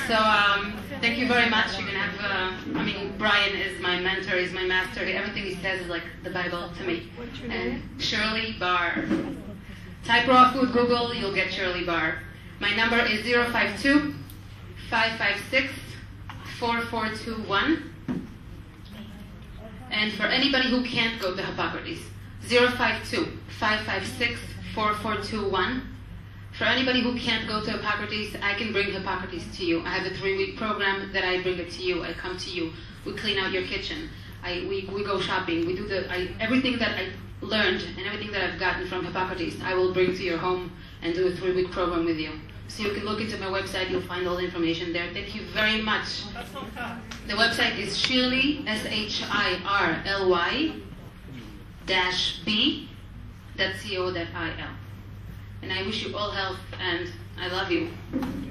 So thank you very much. You're gonna have. Brian is my mentor. He's my master. Everything he says is like the Bible to me. And Shirley Bar. Type raw food Google. You'll get Shirley Bar. My number is 052-556-4421. And for anybody who can't go to Hippocrates, 052-556-4421. For anybody who can't go to Hippocrates, I can bring Hippocrates to you. I have a 3-week program that I bring it to you. I come to you. We clean out your kitchen. We go shopping. We do everything that I learned and everything that I've gotten from Hippocrates, I will bring to your home and do a 3-week program with you. So you can look into my website. You'll find all the information there. Thank you very much. The website is Shirley, SHIRLY-B.co.il. And I wish you all health, and I love you,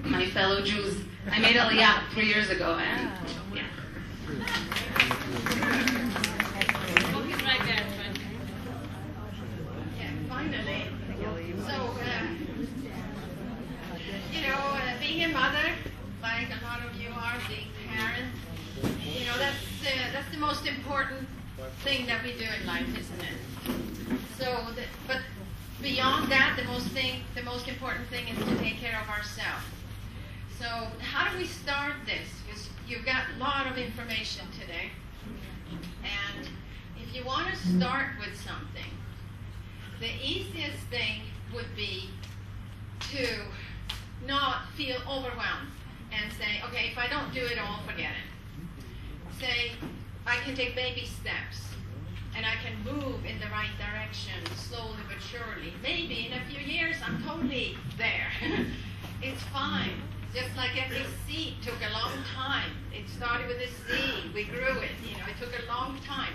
my fellow Jews. I made Aliyah 3 years ago, and yeah. Finally. So, being a mother, like a lot of you are, being parents, that's the most important thing that we do in life, isn't it? So, but beyond that, the most important thing is to take care of ourselves. So how do we start this? Because you've got a lot of information today. And if you want to start with something, the easiest thing would be to not feel overwhelmed and say, okay, if I don't do it, I'll forget it. Say, I can take baby steps. And I can move in the right direction, slowly but surely. Maybe in a few years, I'm totally there. It's fine. Just like every seed took a long time. It started with a seed. We grew it. It took a long time.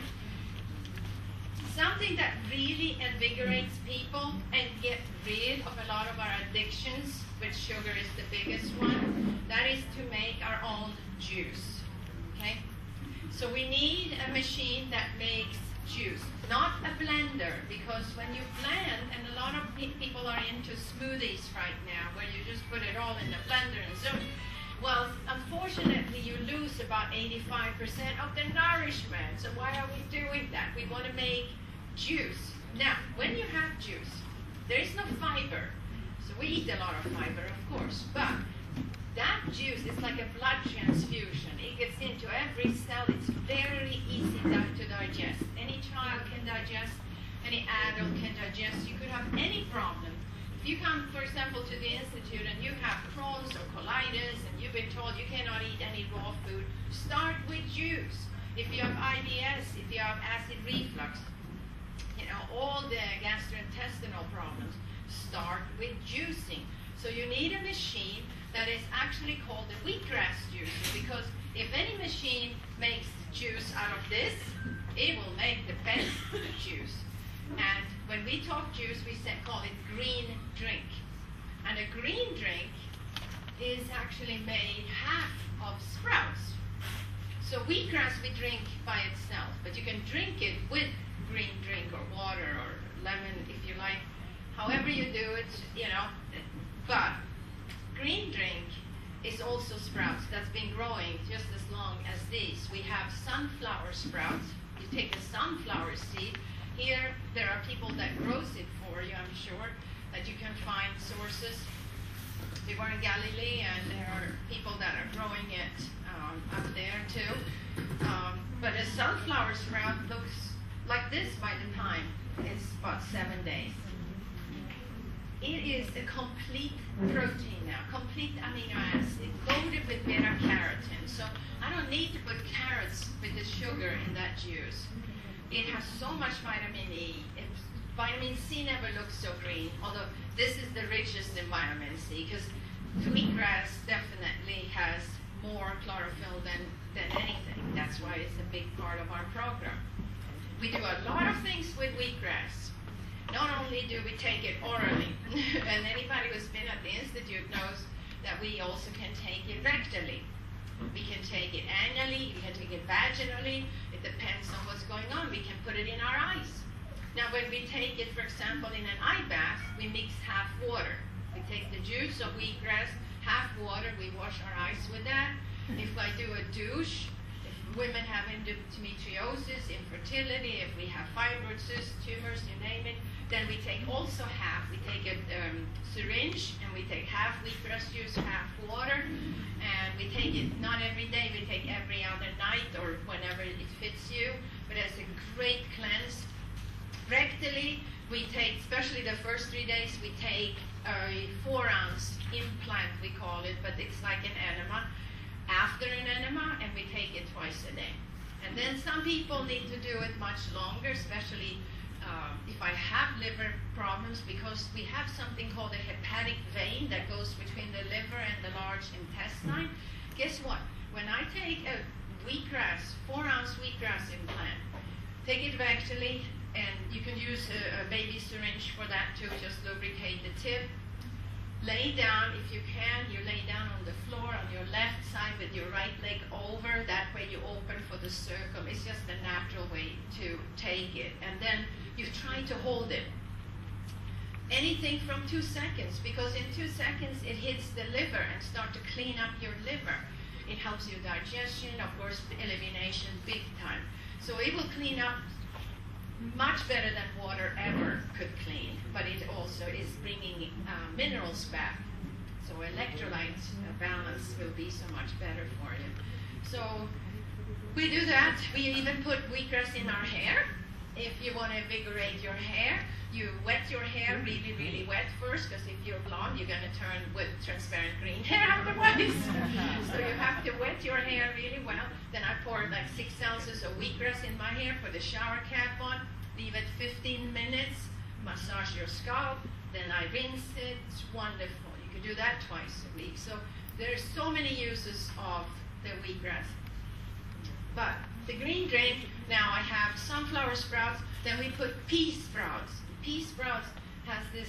Something that really invigorates people and get rid of a lot of our addictions, which sugar is the biggest one, that is to make our own juice. Okay? So we need a machine that makes juice, not a blender, because when you blend, and a lot of people are into smoothies right now, where you just put it all in the blender and so, well, unfortunately, you lose about 85% of the nourishment. So why are we doing that? We want to make juice. Now, when you have juice, there is no fiber. So we eat a lot of fiber, of course, but that juice is like a blood transfusion. It gets into every cell. It's very easy to digest. Any child can digest. Any adult can digest. You could have any problem. If you come, for example, to the Institute and you have Crohn's or colitis and you've been told you cannot eat any raw food, start with juice. If you have IBS, if you have acid reflux, all the gastrointestinal problems, start with juicing. So you need a machine that is actually called the wheatgrass juicer, because if any machine makes juice out of this, it will make the best juice. And when we talk juice, we call it green drink. And a green drink is actually made half of sprouts. So wheatgrass we drink by itself, but you can drink it with green drink or water or lemon if you like. However you do it, but green drink is also sprouts that's been growing just as long as these. We have sunflower sprouts. You take a sunflower seed. Here, there are people that grows it for you, I'm sure, that you can find sources. We were in Galilee, and there are people that are growing it up there, too. But a sunflower sprout looks like this by the time it's about 7 days. It is a complete protein now, complete amino acid, loaded with beta-carotene. So I don't need to put carrots with the sugar in that juice. It has so much vitamin E. Vitamin C never looks so green, although this is the richest in vitamin C, because wheatgrass definitely has more chlorophyll than anything. That's why it's a big part of our program. We do a lot of things with wheatgrass. Not only do we take it orally, and anybody who's been at the Institute knows that we also can take it rectally. We can take it annually, we can take it vaginally. It depends on what's going on. We can put it in our eyes. Now when we take it, for example, in an eye bath, we mix half water. We take the juice of wheatgrass, half water, we wash our eyes with that. If I do a douche, if women have endometriosis, infertility, if we have fibroid cysts, tumors, you name it, then we take also half. We take a syringe and we take half wheatgrass juice, half water, and we take it not every day, we take every other night or whenever it fits you, but as a great cleanse. Rectally, we take, especially the first 3 days, we take a 4-ounce implant, we call it, but it's like an enema. After an enema, and we take it twice a day. And then some people need to do it much longer, especially if I have liver problems, because we have something called a hepatic vein that goes between the liver and the large intestine. Guess what? When I take a wheatgrass, 4-ounce wheatgrass implant, take it rectally, and you can use a baby syringe for that to just lubricate the tip. Lay down, if you can, you lay down on the floor on your left side with your right leg over. That way you open for the circle. It's just a natural way to take it. And then you try to hold it. Anything from 2 seconds, because in 2 seconds it hits the liver and start to clean up your liver. It helps your digestion, of course, elimination, big time. So it will clean up much better than water ever could clean, but it also is bringing minerals back. So electrolyte balance will be so much better for you. So we do that. We even put wheatgrass in our hair. If you want to invigorate your hair, you wet your hair really, really wet first, because if you're blonde, you're going to turn with transparent green hair otherwise. So you have to wet your hair really well. Then I pour like 6 ounces of wheatgrass in my hair, put a shower cap on, leave it 15 minutes, massage your scalp, then I rinse it. It's wonderful. You can do that twice a week. So there's so many uses of the wheatgrass. But the green drink, now I have sunflower sprouts, then we put pea sprouts. Pea sprouts has this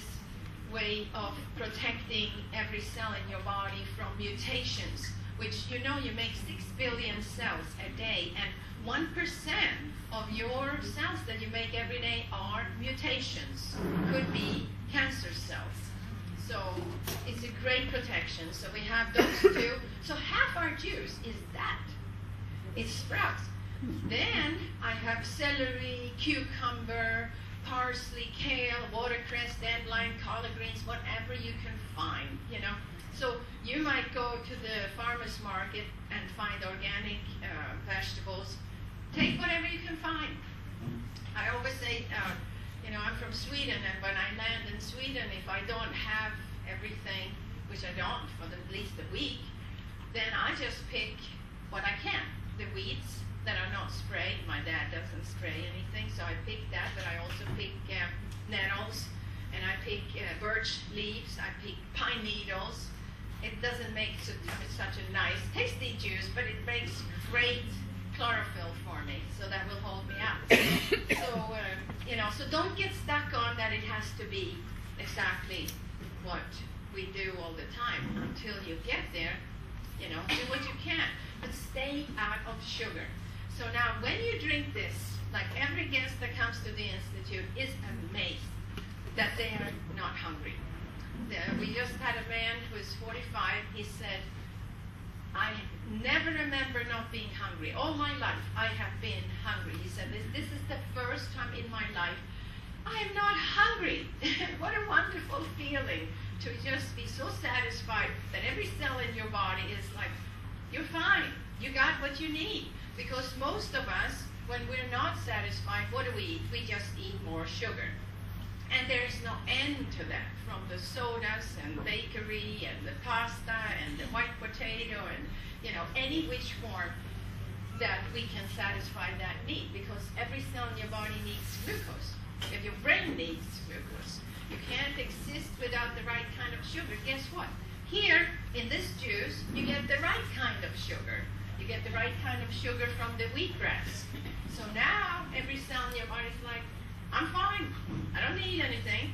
way of protecting every cell in your body from mutations, which you know you make 6 billion cells a day, and 1% of your cells that you make every day are mutations, could be cancer cells. So it's a great protection. So we have those two. So half our juice is that. It's sprouts. Then I have celery, cucumber, parsley, kale, watercress, dandelion, collard greens, whatever you can find, you know. So you might go to the farmer's market and find organic vegetables. Take whatever you can find. I always say, you know, I'm from Sweden, and when I land in Sweden, if I don't have everything, which I don't for at least a week, then I just pick what I can. The weeds that are not sprayed. My dad doesn't spray anything, so I pick that, but I also pick nettles, and I pick birch leaves, I pick pine needles. It doesn't make such a nice, tasty juice, but it makes great chlorophyll for me, so that will hold me out. So, you know, so don't get stuck on that it has to be exactly what we do all the time until you get there. You know, do what you can, but stay out of sugar. So now when you drink this, like every guest that comes to the Institute is amazed that they are not hungry. We just had a man who is 45. He said, I never remember not being hungry. All my life I have been hungry. He said, this is the first time in my life I am not hungry. What a wonderful feeling to just be so satisfied that every cell in your body is like, you're fine. You got what you need. Because most of us, when we're not satisfied, what do we eat? We just eat more sugar. And there is no end to that, from the sodas and bakery and the pasta and the white potato and, you know, any which form that we can satisfy that need, because every cell in your body needs glucose. If your brain needs glucose, you can't exist without the right kind of sugar. Guess what? Here, in this juice, you get the right kind of sugar. You get the right kind of sugar from the wheatgrass. So now, every cell in your body is like, I'm fine. I don't need anything.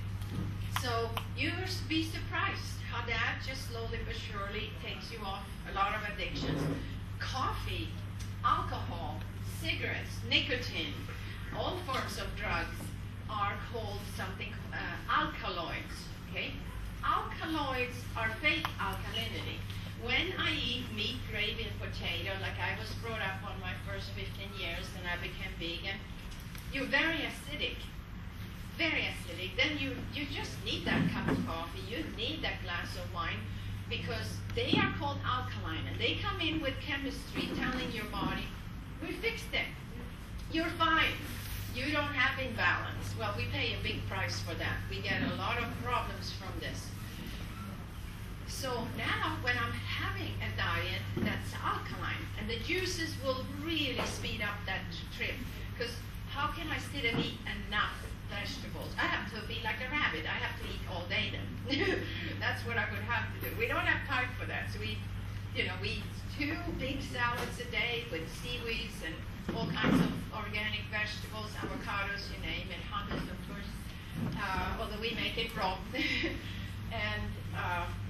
So you'll be surprised how that just slowly but surely takes you off a lot of addictions. Coffee, alcohol, cigarettes, nicotine, all forms of drugs are called something alkaloids. Okay? Alkaloids are fake alkalinity. When I potato, like I was brought up on my first 15 years, and I became vegan, you're very acidic. Very acidic. Then you just need that cup of coffee. You need that glass of wine, because they are called alkaline, and they come in with chemistry telling your body, we fixed it. You're fine. You don't have imbalance. Well, we pay a big price for that. We get a lot of problems from this. So now when I'm having a diet that's alkaline, and the juices will really speed up that trip, because how can I sit and eat enough vegetables? I have to be like a rabbit. I have to eat all day then. That's what I would have to do. We don't have time for that. So we eat 2 big salads a day with seaweeds and all kinds of organic vegetables, avocados, you name it, hummus, of course, although we make it raw. And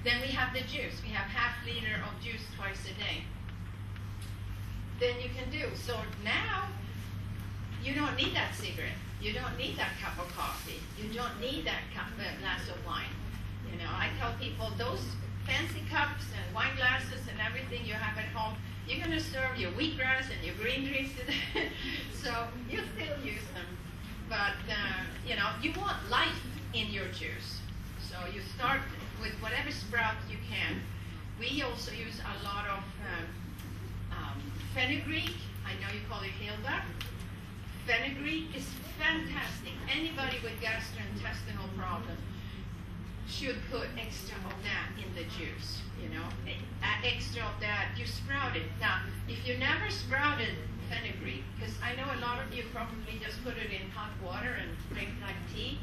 then we have the juice. We have half liter of juice twice a day. Then you can do. So now you don't need that cigarette. You don't need that cup of coffee. You don't need that glass of wine. I tell people those fancy cups and wine glasses and everything you have at home, you're going to serve your wheatgrass and your green drinks today. So you still use them. But, you want life in your juice. So you start with whatever sprout you can. We also use a lot of fenugreek. I know you call it hilda. Fenugreek is fantastic. Anybody with gastrointestinal problems should put extra of that in the juice, extra of that. You sprout it. Now, if you never sprouted fenugreek, because I know a lot of you probably just put it in hot water and drink like tea.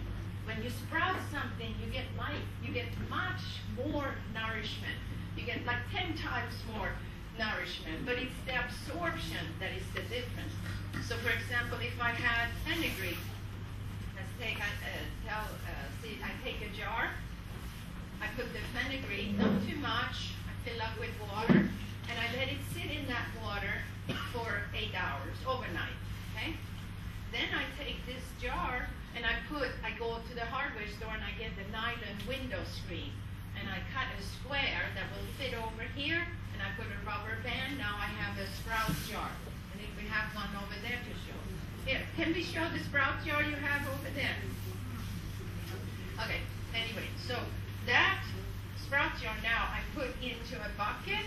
When you sprout something, you get life. You get much more nourishment. You get like 10 times more nourishment, but it's the absorption that is the difference. So, for example, if I had fenugreek, let's take, I take a jar, I put the fenugreek, not too much, I fill up with water, and I let it sit in that water for 8 hours, overnight, okay? Then I take this jar, and I go to the hardware store, and I get the nylon window screen, and I cut a square that will fit over here, and I put a rubber band. Now I have a sprout jar. And if we have one over there to show. Here, can we show the sprout jar you have over there? Okay, anyway, so that sprout jar now I put into a bucket,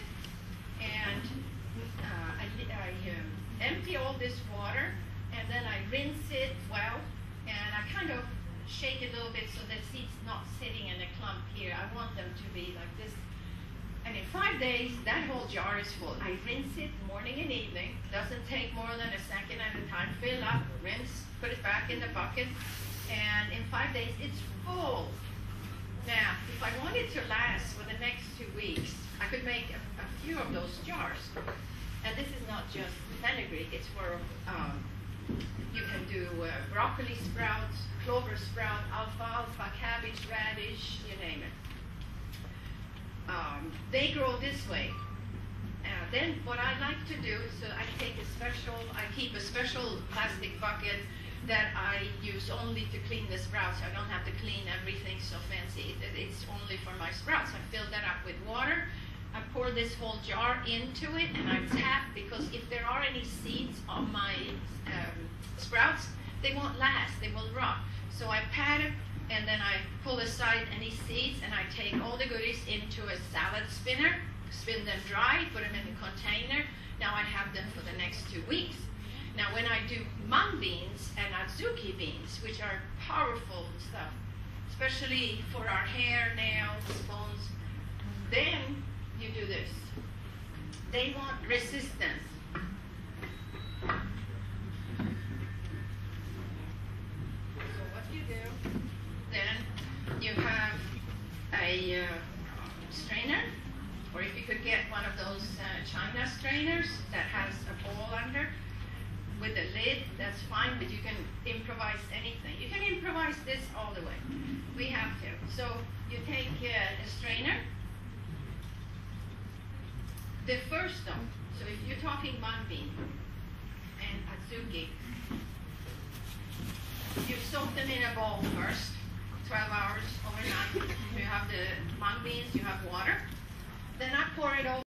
and I empty all this water, and then I rinse it well, and I kind of shake it a little bit so the seed's not sitting in a clump here. I want them to be like this. And in 5 days, that whole jar is full. I rinse it morning and evening. Doesn't take more than a second at a time. Fill up, rinse, put it back in the bucket. And in 5 days, it's full. Now, if I wanted to last for the next 2 weeks, I could make a few of those jars. And this is not just fenugreek. It's for, you can do broccoli sprouts, clover sprout, alfalfa, cabbage, radish, you name it. They grow this way. Then what I like to do is I keep a special plastic bucket that I use only to clean the sprouts. I don't have to clean everything so fancy. It's only for my sprouts. I fill that up with water. I pour this whole jar into it, and I tap, because if there are any seeds on my sprouts, they won't last. They will rot. So I pat it, and then I pull aside any seeds, and I take all the goodies into a salad spinner, spin them dry, put them in a container. Now I have them for the next 2 weeks. Now when I do mung beans and adzuki beans, which are powerful stuff, especially for our hair, nails, bones, then you do this. They want resistance. So what you do, then you have a strainer, or if you could get one of those China strainers that has a bowl under with a lid, that's fine, but you can improvise anything. You can improvise this all the way. We have to. So you take a strainer. The first though, so if you're talking mung bean and adzuki, you soak them in a bowl first, 12 hours overnight. You have the mung beans, you have water. Then I pour it over